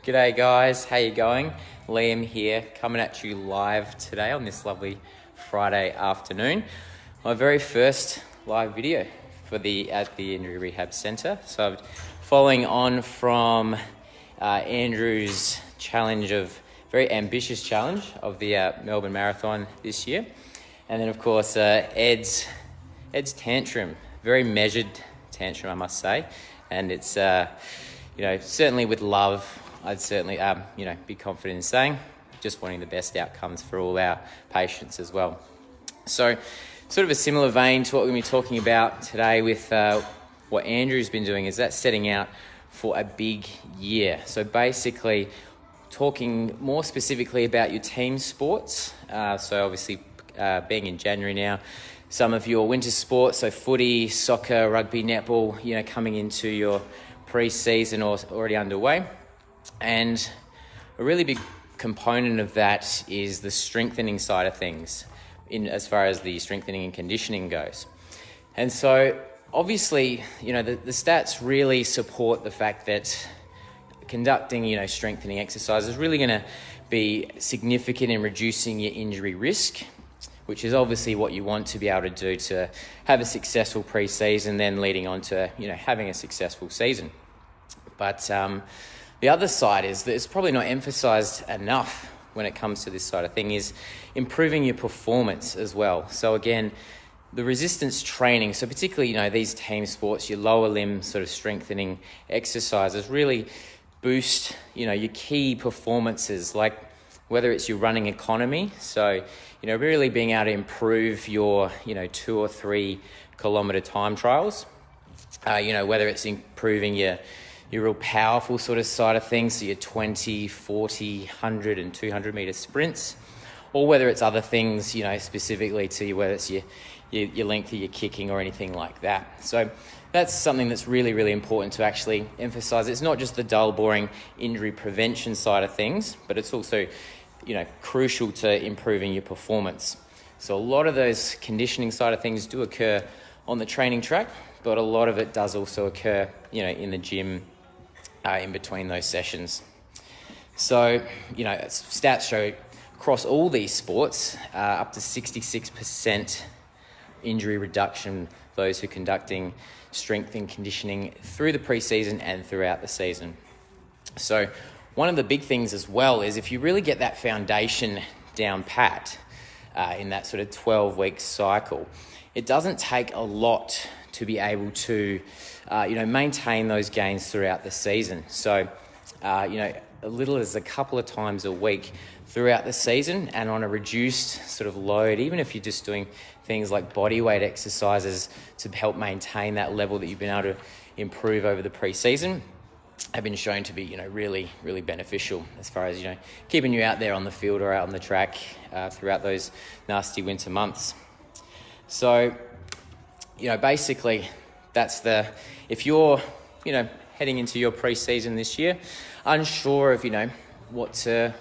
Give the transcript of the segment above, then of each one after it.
G'day guys, how you going? Liam here, coming at you live today on this lovely Friday afternoon. My very first live video at the Injury Rehab Centre. So following on from Andrew's very ambitious challenge of the Melbourne Marathon this year. And then of course Ed's tantrum, very measured tantrum I must say. And it's, certainly with love, I'd certainly, be confident in saying, just wanting the best outcomes for all our patients as well. So, sort of a similar vein to what we're going to be talking about today with what Andrew's been doing, is that setting out for a big year. So basically, talking more specifically about your team sports. So obviously, being in January now, some of your winter sports, so footy, soccer, rugby, netball, coming into your pre-season or already underway. And a really big component of that is the strengthening side of things, as far as the strengthening and conditioning goes. And so obviously, the stats really support the fact that conducting, strengthening exercise is really going to be significant in reducing your injury risk, which is obviously what you want to be able to do to have a successful pre-season, then leading on to, having a successful season. But the other side is that it's probably not emphasized enough when it comes to this side of thing, is improving your performance as well. So again, the resistance training, so particularly, these team sports, your lower limb sort of strengthening exercises really boost, your key performances, like whether it's your running economy. So, really being able to improve your, 2 or 3 kilometer time trials, whether it's improving your real powerful sort of side of things, so your 20, 40, 100 and 200 meter sprints, or whether it's other things, specifically to you, whether it's your length of your kicking or anything like that. So that's something that's really, really important to actually emphasize. It's not just the dull, boring injury prevention side of things, but it's also, crucial to improving your performance. So a lot of those conditioning side of things do occur on the training track, but a lot of it does also occur, in the gym, in between those sessions. So, stats show across all these sports, up to 66% injury reduction, those who are conducting strength and conditioning through the preseason and throughout the season. So one of the big things as well is if you really get that foundation down pat in that sort of 12-week cycle, it doesn't take a lot to be able to, maintain those gains throughout the season. So, a little as a couple of times a week throughout the season and on a reduced sort of load, even if you're just doing things like body weight exercises to help maintain that level that you've been able to improve over the pre-season, have been shown to be, really, really beneficial as far as, keeping you out there on the field or out on the track throughout those nasty winter months. So, basically that's if you're, heading into your pre-season this year, unsure of, what to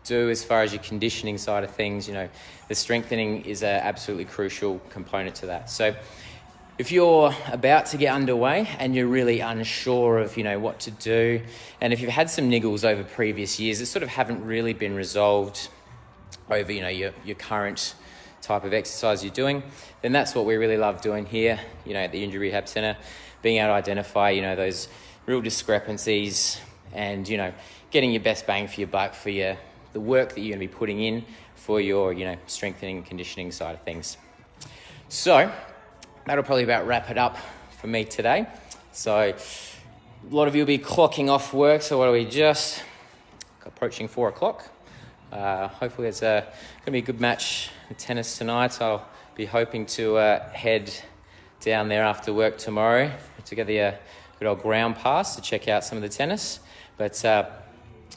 do as far as your conditioning side of things, the strengthening is an absolutely crucial component to that. So if you're about to get underway and you're really unsure of, what to do, and if you've had some niggles over previous years that sort of haven't really been resolved over, your current type of exercise you're doing, then that's what we really love doing here, at the Injury Rehab Centre, being able to identify, those real discrepancies and, getting your best bang for your buck for the work that you're going to be putting in for your, strengthening and conditioning side of things. So that'll probably about wrap it up for me today. So a lot of you will be clocking off work. So what are we just approaching 4 o'clock? Hopefully it's going to be a good match of tennis tonight. I'll be hoping to head down there after work tomorrow to get the good old ground pass to check out some of the tennis. But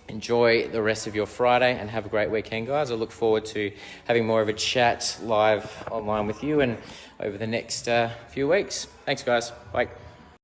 enjoy the rest of your Friday and have a great weekend, guys. I look forward to having more of a chat live online with you and over the next few weeks. Thanks, guys. Bye.